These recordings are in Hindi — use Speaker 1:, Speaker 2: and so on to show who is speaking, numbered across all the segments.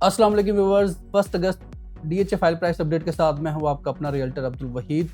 Speaker 1: अस्सलाम वालेकुम व्यूअर्स। 1 अगस्त डीएचए फाइल प्राइस अपडेट के साथ मैं हूं आपका अपना रियल्टर अब्दुल वहीद।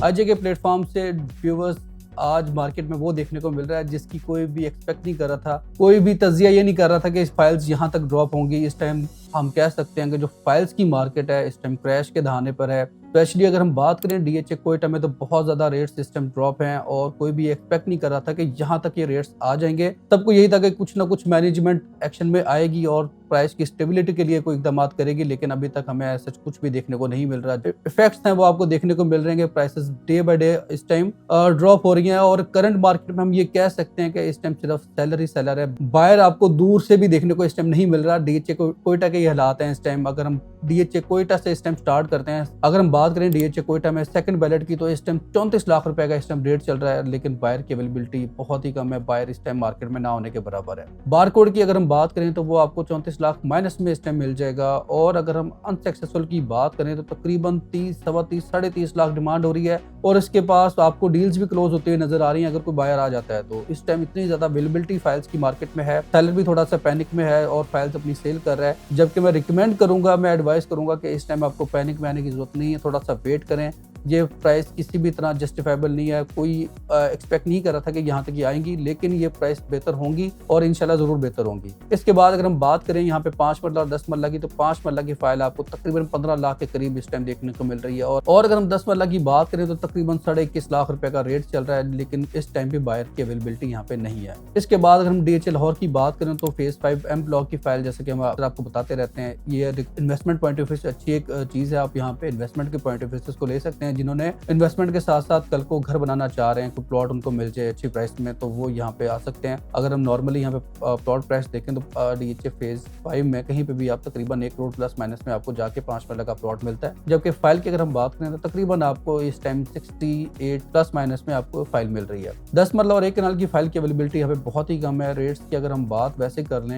Speaker 1: आज के प्लेटफॉर्म से व्यूअर्स आज मार्केट में वो देखने को मिल रहा है जिसकी कोई भी एक्सपेक्ट नहीं कर रहा था, कोई भी तज्जिया ये नहीं कर रहा था कि इस फाइल्स यहाँ तक ड्रॉप होंगी। इस टाइम हम कह सकते हैं कि जो फाइल्स की मार्केट है इस टाइम क्रैश के दहाने पर है। स्पेशली अगर हम बात करें डीएचए कोयटा में तो बहुत ज्यादा रेट सिस्टम ड्रॉप हैं और कोई भी एक्सपेक्ट नहीं कर रहा था कि यहाँ तक ये रेट्स आ जाएंगे। सबको यही था कि कुछ ना कुछ मैनेजमेंट एक्शन में आएगी और प्राइस की स्टेबिलिटी के लिए कोई इकदाम करेगी, लेकिन अभी तक हमें ऐसा कुछ भी देखने को नहीं मिल रहा। जो इफेक्ट्स हैं वो आपको देखने को मिल रहे हैं कि प्राइसेस डे बाय डे इस टाइम ड्रॉप हो रही हैं और करंट मार्केट में हम ये कह सकते हैं कि इस टाइम सिर्फ सेलर ही सेलर है। बायर आपको दूर से भी देखने को इस टाइम नहीं मिल रहा। डीएचए कोयटा के ये हालात हैं इस टाइम। अगर हम डीएचए कोयटा से इस टाइम स्टार्ट करते हैं, अगर हम बात करें डीएचए कोयटा में सेकंड बैलेट की, तो इस टाइम 34 लाख रुपए का इस टाइम रेट चल रहा है, लेकिन बायर की अवेलेबिलिटी बहुत ही कम है। बायर इस टाइम मार्केट में ना होने के बराबर है। बारकोड की अगर हम बात करें तो वो आपको 34 लाख माइनस में इस टाइम मिल जाएगा। और अगर हम अनसक्सेसफुल की बात करें तो तकरीबन 30, सवा 30, 30.5 लाख डिमांड हो रही है और इसके पास आपको डील्स भी क्लोज होते हुए नजर आ रही हैं अगर कोई बायर आ जाता है तो। इस टाइम इतनी ज्यादा अवेलेबिलिटी फाइल्स की मार्केट में है, सेलर भी थोड़ा सा पैनिक में है और फाइल्स अपनी सेल कर रहा है। जबकि मैं रिकमेंड करूंगा, मैं एडवाइस करूंगा कि इस टाइम आपको पैनिक में आने की जरूरत नहीं है, थोड़ा सा वेट करें। ये प्राइस किसी भी तरह जस्टिफाइबल नहीं है। कोई एक्सपेक्ट नहीं कर रहा था कि यहाँ तक ये आएंगी, लेकिन ये प्राइस बेहतर होंगी और इंशाल्लाह जरूर बेहतर होंगी। इसके बाद अगर हम बात करें यहाँ पे 5 मरला और 10 मरला की, तो 5 मरला की फाइल आपको तकरीबन 15 लाख के करीब इस टाइम देखने को मिल रही है। और अगर हम 10 मरला की बात करें तो तकरीबन 21.5 लाख रुपए का रेट चल रहा है, लेकिन इस टाइम भी बायर की अवेलेबिलिटी यहाँ पे नहीं है। इसके बाद अगर हम डीएचए लाहौर की बात करें तो फेज 5 एम ब्लॉक की फाइल, जैसे कि हम आपको बताते रहते हैं, ये इन्वेस्टमेंट पॉइंट ऑफ व्यू से अच्छी एक चीज है। आप यहाँ पे इन्वेस्टमेंट के पॉइंट ऑफ व्यू से इसको ले सकते हैं। जिन्होंने इन्वेस्टमेंट के साथ साथ कल को घर बनाना चाह रहे हैं, कोई प्लॉट उनको मिल जाए अच्छी प्राइस में, तो वो यहाँ पे आ सकते हैं। अगर हम नॉर्मली यहाँ पे प्लॉट प्राइस देखें तो डीएचए फेज 5 में कहीं पे भी आप तकरीबन 1 करोड़ प्लस माइनस में आपको जाके 5 मरला का प्लॉट मिलता है। जबकि फाइल की अगर हम बात करें तो तकरीबन आपको इस टाइम 68 प्लस माइनस में आपको फाइल मिल रही है। 10 मरला और 1 कनाल की फाइल की अवेलेबिलिटी यहाँ पे बहुत ही कम है। रेट्स की अगर हम बात वैसे कर लें,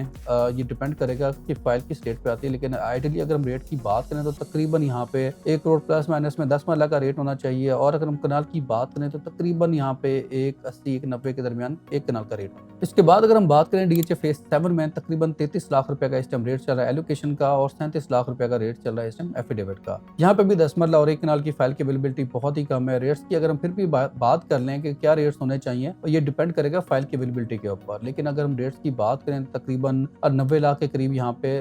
Speaker 1: ये डिपेंड करेगा कि फाइल की स्टेट पे आती है, लेकिन आइडियली अगर हम रेट की बात करें तो तकरीबन यहाँ पे 1 करोड़ प्लस माइनस में 10 मरला का रेट होना चाहिए। और अगर हम कनाल की बात करें तो तकरीबन यहाँ पे 180, 190 के दरमियान एक कनाल का रेट। इसके बाद अगर हम बात करें डीएचए फेज 7 में तकरीबन 33 लाख रुपए का इस टाइम रेट चल रहा है एलोकेशन का और 37 लाख रुपए का रेट चल रहा है इस टाइम एफिडेविट का। यहाँ पे भी 10 मरला और 1 कनाल की फाइल की अवेलेबिलिटी बहुत ही कम है। रेट्स की अगर हम फिर भी बात कर लें कि क्या रेट्स होने चाहिए, तो ये डिपेंड करेगा फाइल की अवेलेबिलिटी के ऊपर। लेकिन अगर हम रेट्स की बात करें तकरीबन 90 लाख के करीब यहाँ पे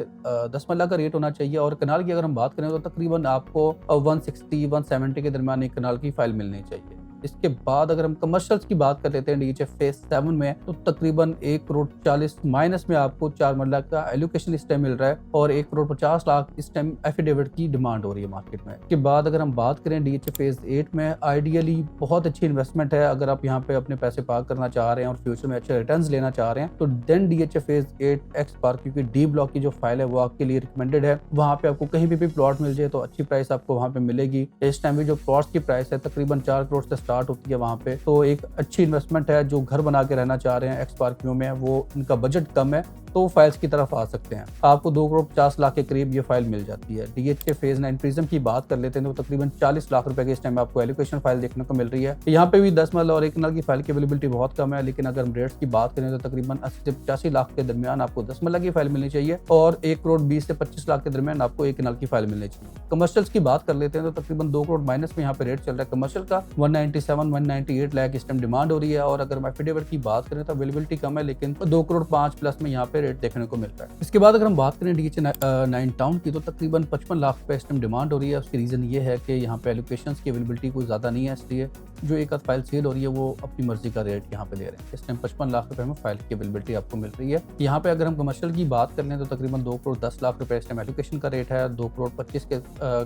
Speaker 1: 10 मरला का रेट होना चाहिए। और कनाल की अगर हम बात करें तो तकरीबन आपको 160, 170 के दरमियान एक कनाल की फाइल मिलनी चाहिए। इसके बाद अगर हम कमर्शियल्स की बात कर लेते हैं डीएचए फेज 7 में, तो तकरीबन 1 करोड़ 40 माइनस में आपको 4 मरला का एलोकेशन इस टाइम मिल रहा है और 1 करोड़ 50 लाख इस टाइम एफिडेविट की डिमांड हो रही है मार्केट में। इसके बाद अगर हम बात करें डीएचए फेज 8 में, आइडियली बहुत अच्छी इन्वेस्टमेंट है। अगर आप यहाँ पे अपने पैसे पार्क करना चाह रहे हैं और फ्यूचर में अच्छे रिटर्न्स लेना चाह रहे हैं तो then DHA phase 8 x park, क्योंकि डी ब्लॉक की जो फाइल है वो आपके लिए रिकमेंडेड है। वहाँ पे आपको कहीं भी प्लॉट मिल जाए तो अच्छी प्राइस आपको वहाँ पे मिलेगी। इस टाइम भी जो प्लॉट की प्राइस है तकरीबन 4 करोड़ से स्टार्ट होती है वहाँ पे, तो एक अच्छी इन्वेस्टमेंट है। जो घर बना के रहना चाह रहे हैं एक्स पार्कियों में, वो इनका बजट कम है तो फाइल्स की तरफ आ सकते हैं। आपको 2 करोड़ 50 लाख के करीब ये फाइल मिल जाती है। डीएचए फेज 9 प्रिज्म की बात कर लेते हैं तो तकरीबन 40 लाख रुपए के इस टाइम आपको एलोकेशन फाइल देखने को मिल रही है। यहाँ पे भी 10 मरला और 1 कनाल की फाइल की अवेलेबिलिटी बहुत कम है, लेकिन अगर हम रेट्स की बात करें तो तकरीबन 80 से 85 लाख के दरमियान आपको 10 मरला की फाइल मिलनी चाहिए और 1 करोड़ 20 से 25 लाख के दरमियान आपको 1 कनाल की फाइल मिलनी चाहिए। कमर्शियल्स की बात कर लेते हैं तो तकरीबन 2 करोड़ माइनस में यहाँ पे रेट चल रहा है कमर्शियल का। 197, 198 लाख इस टाइम डिमांड हो रही है। और अगर हम एफिडेविट की बात करें तो अवेलेबिलिटी कम है, लेकिन 2 करोड़ 5 प्लस में यहाँ पे रेट देखने को मिलता है। इसके बाद अगर हम बात करें डीएचए 9 टाउन की, तो तकरीबन 55 लाख रुपए इस टाइम डिमांड हो रही है। उसकी रीजन ये है कि यहाँ पे एलोकेशंस की अवेलेबिलिटी कोई ज्यादा नहीं है, इसलिए जो एक फाइल सेल हो रही है वो अपनी मर्जी का रेट यहाँ पे ले रहे हैं। इस टाइम 55 लाख रुपए में फाइल की अवेलेबिलिटी आपको मिल रही है। यहाँ पे अगर हम कमर्शियल की बात कर लें तो तकरीबन 2 करोड़ 10 लाख रुपए इस टाइम एलोकेशन का रेट है, 2 करोड़ 25 के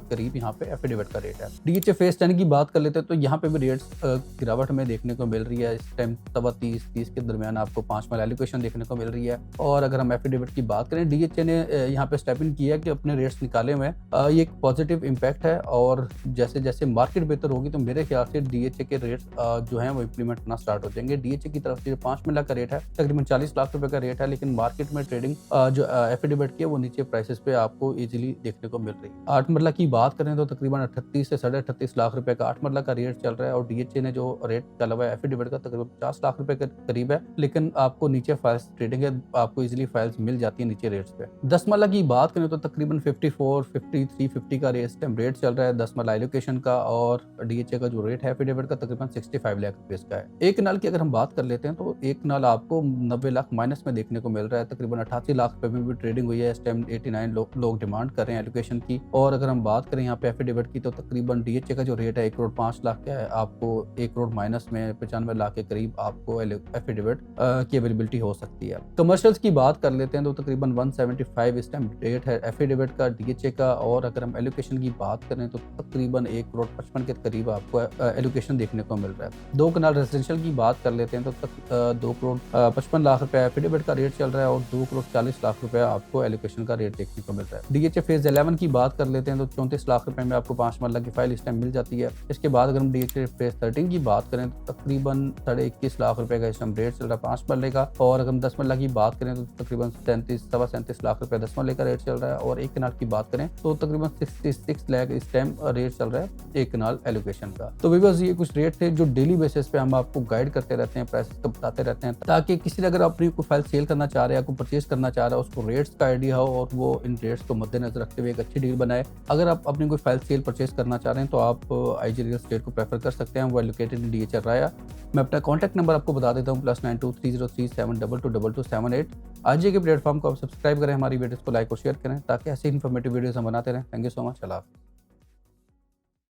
Speaker 1: करीब यहाँ पे एफिडेविट का रेट है। डीएचए फेज 10 की बात कर लेते हैं तो यहाँ पे भी रेट्स गिरावट में देखने को मिल रही है। इस टाइम 30 के दरमियान आपको 5 मरला एलोकेशन देखने को मिल रही है। और अगर हम एफिडेविट की बात करें, डीएचए ने यहाँ पे स्टेप इन किया कि अपने रेट्स निकाले हुए हैं। ये एक पॉजिटिव इम्पैक्ट है और जैसे जैसे मार्केट बेहतर होगी तो मेरे ख्याल से डीएचए के रेट्स जो हैं वो इंप्लीमेंट होना स्टार्ट हो जाएंगे। डीएचए की तरफ से जो 5 मिला का रेट है तकरीबन 40 लाख रुपए का रेट है, लेकिन मार्केट में ट्रेडिंग जो एफिडेविट की है वो नीचे प्राइसेस पे आपको इजीली देखने को मिल रही है। 8 मरला की बात करें तो तकरीबन 38 से 38.5 लाख रुपए का 8 मरला का रेट चल रहा है और डीएचए ने जो रेट चला हुआ है एफिडेविट का तकरीबन 50 लाख रुपए के करीब है, लेकिन आपको नीचे फाइल्स ट्रेडिंग है, आपको इजीली फाइल्स मिल जाती है नीचे रेट्स पे। 10 मरला की बात करें तो तकरीबन 54, 53, 50 का इस टाइम रेट चल रहा है 10 मरला एलोकेशन का, और डीएचए का जो रेट है एफिडेविट का तकरीबन 65 लाख रुपए का है। एक नाल की अगर हम बात कर लेते हैं तो एक नाल आपको 90 लाख माइनस में देखने को मिल रहा है, तकरीबन 88 लाख रुपए में भी ट्रेडिंग हुई है इस टाइम। 89 लोग डिमांड कर रहे हैं एलोकेशन की। और अगर हम बात करें यहाँ पे एफिडेविट की तो तकरीबन डीएचए का जो रेट है 1 करोड़ 5 लाख का है, आपको 1 करोड़ माइनस में 95 लाख के करीब आपको एफिडेविट की अवेलेबिलिटी हो सकती है। कमर्शियल्स की बात कर लेते हैं तो तकरीबन 175 इस टाइम रेट है एफिडेविट का, डीएचए का, और अगर हम एलोकेशन की बात करें तो तकरीबन 1 करोड़ 55 के करीब आपको एलोकेशन देखने को मिल रहा है। 2 कनाल रेजिडेंशियल की बात कर लेते हैं तो 2 करोड़ 55 लाख रुपए एफिडेविट का रेट चल रहा है और 2 करोड़ 40 लाख रुपए आपको एलोकेशन का रेट देखने को मिल रहा है। डीएचए फेज 11 की बात कर लेते हैं तो 34 लाख रुपए में आपको 5 मरला की फाइल इस टाइम मिल जाती है। इसके बाद अगर हम डीएचए फेज 13 की बात करें तो तकरीबन 21.5 लाख रुपए का इस टाइम रेट चल रहा है 5 मरले का, और अगर हम 10 मरला की बात करें तो तकरीबन 37 लाख रुपए 10 मरले का रेट चल रहा है, और एक कनाल की बात करें तो तकरीबन 66 लाख इस टाइम रेट चल रहा है एक कनाल एलोकेशन का। तो व्यूअर्स ये कुछ रेट थे जो डेली बेसिस पे हम आपको गाइड करते रहते हैं, प्राइसेस को बताते रहते हैं, ताकि किसी ने अगर अपनी कोई फाइल सेल करना चाह रहा है, कोई परचेज करना चाह रहा है, उसको रेट्स का आइडिया हो और वो इन रेट्स को मद्देनजर रखते हुए एक अच्छी डील बनाए। अगर आप अपनी कोई फाइल सेल परचेज करना चाह रहे हैं तो आप आईजी रियल एस्टेट को प्रेफर कर सकते हैं, वो लोकेटेड इन डीएचए राया। मैं अपना कॉन्टैक्ट नंबर आपको बता देता हूँ, +9230372278। आईजी के प्लेटफॉर्म को आप सब्सक्राइब करें, हमारी वीडियोस को लाइक और शेयर करें ताकि ऐसी इन्फॉर्मेटिव वीडियोस हम बनाते रहें। Thank you so much. अल्लाह हाफ़िज़।